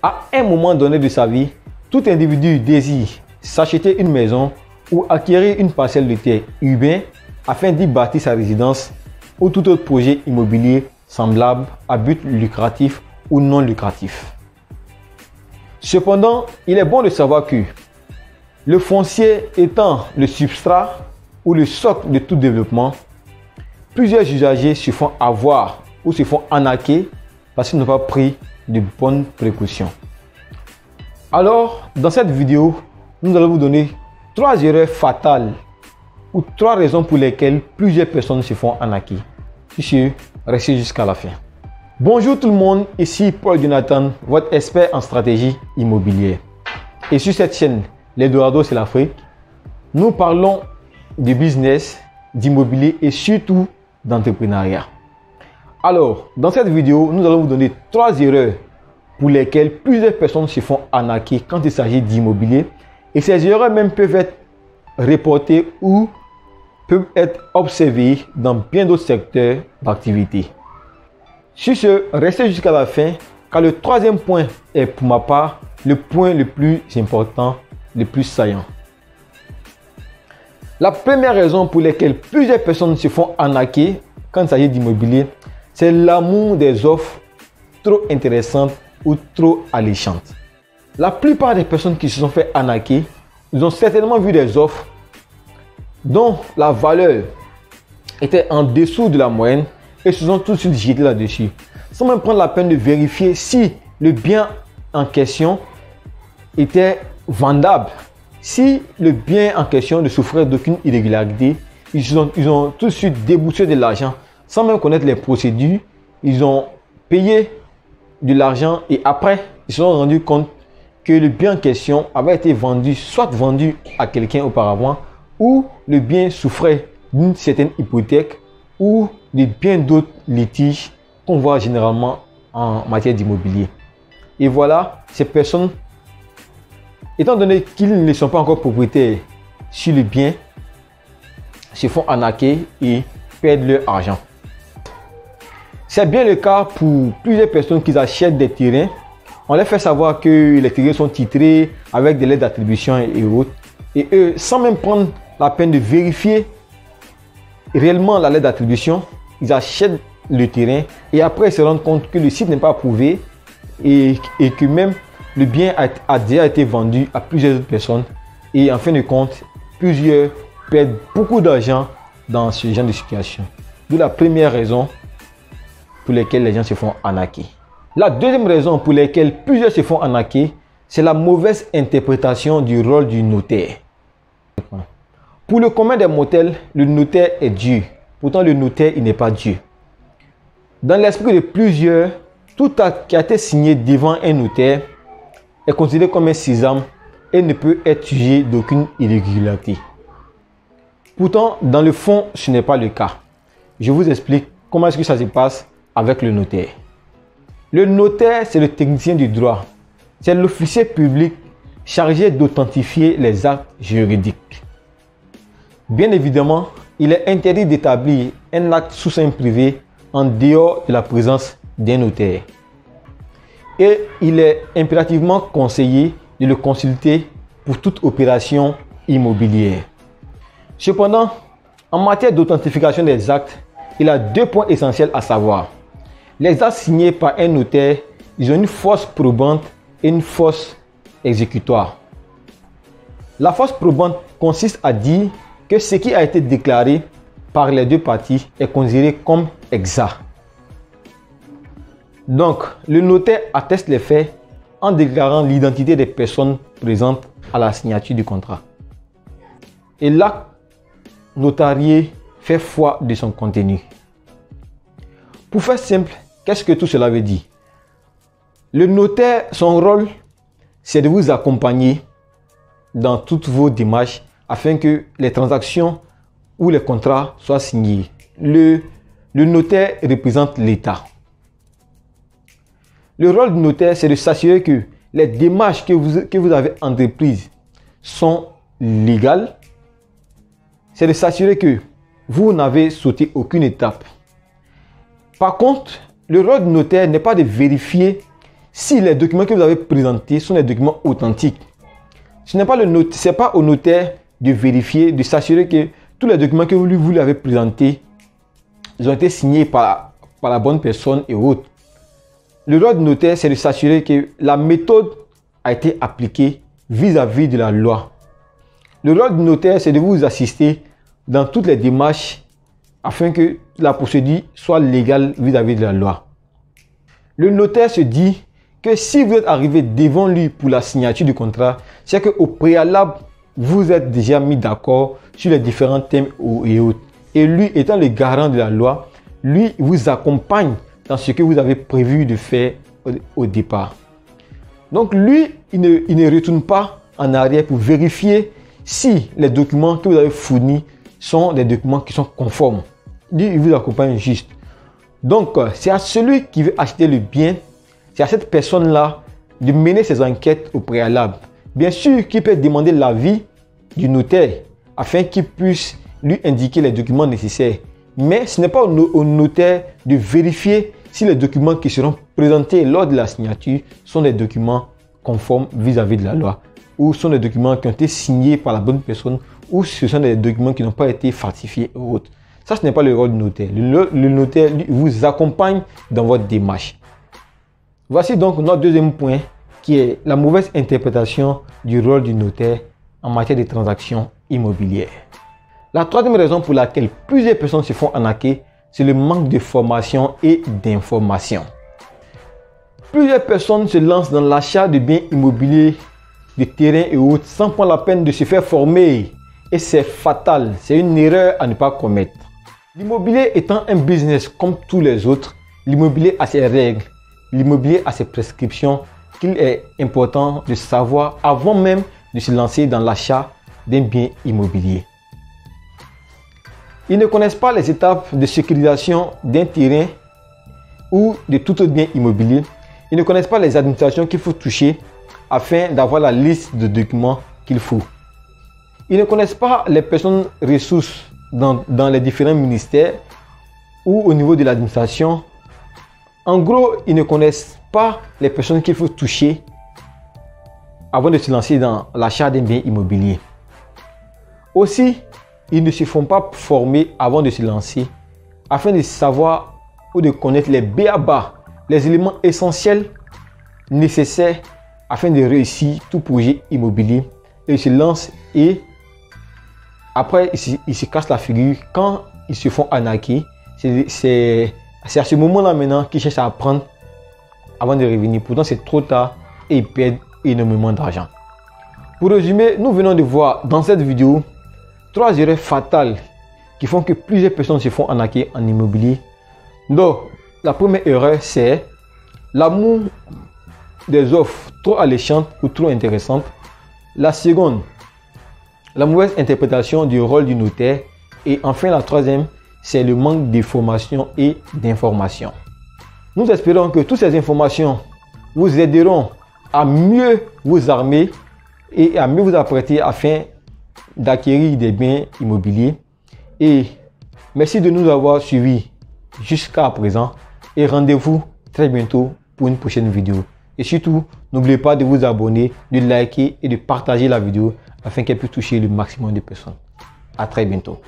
À un moment donné de sa vie, tout individu désire s'acheter une maison ou acquérir une parcelle de terre urbaine afin d'y bâtir sa résidence ou tout autre projet immobilier semblable à but lucratif ou non lucratif. Cependant, il est bon de savoir que le foncier étant le substrat ou le socle de tout développement, plusieurs usagers se font avoir ou se font arnaquer parce qu'ils n'ont pas pris de bonnes précautions. Alors, dans cette vidéo, nous allons vous donner 3 erreurs fatales ou 3 raisons pour lesquelles plusieurs personnes se font arnaquer. Sur ce, restez jusqu'à la fin. Bonjour tout le monde, ici Paul Jonathan, votre expert en stratégie immobilière. Et sur cette chaîne, l'Eldorado c'est l'Afrique, nous parlons de business, d'immobilier et surtout d'entrepreneuriat. Alors, dans cette vidéo, nous allons vous donner 3 erreurs pour lesquelles plusieurs personnes se font arnaquer quand il s'agit d'immobilier. Et ces erreurs même peuvent être reportées ou peuvent être observées dans bien d'autres secteurs d'activité. Sur ce, restez jusqu'à la fin car le 3e point est pour ma part le point le plus important, le plus saillant. La première raison pour laquelle plusieurs personnes se font arnaquer quand il s'agit d'immobilier, c'est l'amour des offres trop intéressantes ou trop alléchantes. La plupart des personnes qui se sont fait arnaquer, ils ont certainement vu des offres dont la valeur était en dessous de la moyenne et se sont tout de suite jetés là-dessus, sans même prendre la peine de vérifier si le bien en question était vendable. Si le bien en question ne souffrait d'aucune irrégularité, ils ont tout de suite déboursé de l'argent sans même connaître les procédures. Ils ont payé de l'argent et après, ils se sont rendus compte que le bien en question avait été vendu, soit vendu à quelqu'un auparavant, ou le bien souffrait d'une certaine hypothèque ou de bien d'autres litiges qu'on voit généralement en matière d'immobilier. Et voilà, ces personnes, étant donné qu'ils ne sont pas encore propriétaires sur le bien, se font arnaquer et perdent leur argent. C'est bien le cas pour plusieurs personnes qui achètent des terrains. On leur fait savoir que les terrains sont titrés avec des lettres d'attribution et autres. Et eux, sans même prendre la peine de vérifier réellement la lettre d'attribution, ils achètent le terrain et après ils se rendent compte que le site n'est pas approuvé et que même le bien a déjà été vendu à plusieurs autres personnes. Et en fin de compte, plusieurs perdent beaucoup d'argent dans ce genre de situation. D'où la première raison pour laquelle les gens se font arnaquer. La deuxième raison pour laquelle plusieurs se font arnaquer, c'est la mauvaise interprétation du rôle du notaire. Pour le commun des mortels, le notaire est Dieu. Pourtant, le notaire, il n'est pas Dieu. Dans l'esprit de plusieurs, tout acte qui a été signé devant un notaire est considéré comme un sésame et ne peut être jugé d'aucune irrégularité. Pourtant, dans le fond, ce n'est pas le cas. Je vous explique comment est-ce que ça se passe avec le notaire. Le notaire, c'est le technicien du droit. C'est l'officier public chargé d'authentifier les actes juridiques. Bien évidemment, il est interdit d'établir un acte sous seing privé en dehors de la présence d'un notaire. Et il est impérativement conseillé de le consulter pour toute opération immobilière. Cependant, en matière d'authentification des actes, il y a 2 points essentiels à savoir. Les actes signés par un notaire, ils ont une force probante et une force exécutoire. La force probante consiste à dire que ce qui a été déclaré par les 2 parties est considéré comme exact. Donc, le notaire atteste les faits en déclarant l'identité des personnes présentes à la signature du contrat. Et l'acte notarié fait foi de son contenu. Pour faire simple, qu'est-ce que tout cela veut dire? Le notaire, son rôle, c'est de vous accompagner dans toutes vos démarches afin que les transactions ou les contrats soient signés. Le notaire représente l'État. Le rôle du notaire, c'est de s'assurer que les démarches que vous avez entreprises sont légales. C'est de s'assurer que vous n'avez sauté aucune étape. Par contre, le rôle du notaire n'est pas de vérifier si les documents que vous avez présentés sont des documents authentiques. Ce n'est pas au notaire de vérifier, de s'assurer que tous les documents que vous lui avez présentés, ils ont été signés par la bonne personne et autres. Le rôle du notaire, c'est de s'assurer que la méthode a été appliquée vis-à-vis de la loi. Le rôle du notaire, c'est de vous assister dans toutes les démarches afin que la procédure soit légale vis-à-vis de la loi. Le notaire se dit que si vous êtes arrivé devant lui pour la signature du contrat, c'est qu'au préalable, vous êtes déjà mis d'accord sur les différents thèmes et autres. Et lui, étant le garant de la loi, lui vous accompagne dans ce que vous avez prévu de faire au départ. Donc lui, il ne retourne pas en arrière pour vérifier si les documents que vous avez fournis sont des documents qui sont conformes. Lui, il vous accompagne juste. Donc, c'est à celui qui veut acheter le bien, c'est à cette personne-là de mener ses enquêtes au préalable. Bien sûr qu'il peut demander l'avis du notaire afin qu'il puisse lui indiquer les documents nécessaires. Mais ce n'est pas au notaire de vérifier si les documents qui seront présentés lors de la signature sont des documents conformes vis-à-vis de la loi, ou sont des documents qui ont été signés par la bonne personne, ou ce sont des documents qui n'ont pas été falsifiés ou autres. Ça, ce n'est pas le rôle du notaire. Le notaire vous accompagne dans votre démarche. Voici donc notre deuxième point, qui est la mauvaise interprétation du rôle du notaire en matière de transactions immobilières. La troisième raison pour laquelle plusieurs personnes se font arnaquer, c'est le manque de formation et d'information. Plusieurs personnes se lancent dans l'achat de biens immobiliers, de terrains et autres sans prendre la peine de se faire former. Et c'est fatal, c'est une erreur à ne pas commettre. L'immobilier étant un business comme tous les autres, l'immobilier a ses règles, l'immobilier a ses prescriptions qu'il est important de savoir avant même de se lancer dans l'achat d'un bien immobilier. Ils ne connaissent pas les étapes de sécurisation d'un terrain ou de tout autre bien immobilier. Ils ne connaissent pas les administrations qu'il faut toucher afin d'avoir la liste de documents qu'il faut. Ils ne connaissent pas les personnes ressources dans les différents ministères ou au niveau de l'administration. En gros, ils ne connaissent pas les personnes qu'il faut toucher avant de se lancer dans l'achat d'un bien immobilier. Aussi, ils ne se font pas former avant de se lancer afin de savoir ou de connaître les b.a.-ba, les éléments essentiels nécessaires afin de réussir tout projet immobilier. Et ils se lancent et après ils se cassent la figure quand ils se font arnaquer. C'est à ce moment-là maintenant qu'ils cherchent à apprendre avant de revenir. Pourtant c'est trop tard et ils perdent énormément d'argent. Pour résumer, nous venons de voir dans cette vidéo 3 erreurs fatales qui font que plusieurs personnes se font arnaquer en immobilier. Donc, la première erreur, c'est l'amour des offres trop alléchantes ou trop intéressantes. La seconde, la mauvaise interprétation du rôle du notaire. Et enfin, la troisième, c'est le manque d'information et d'information. Nous espérons que toutes ces informations vous aideront à mieux vous armer et à mieux vous apprêter afin d'acquérir des biens immobiliers. Et merci de nous avoir suivis jusqu'à présent et rendez-vous très bientôt pour une prochaine vidéo. Et surtout, n'oubliez pas de vous abonner, de liker et de partager la vidéo afin qu'elle puisse toucher le maximum de personnes. À très bientôt.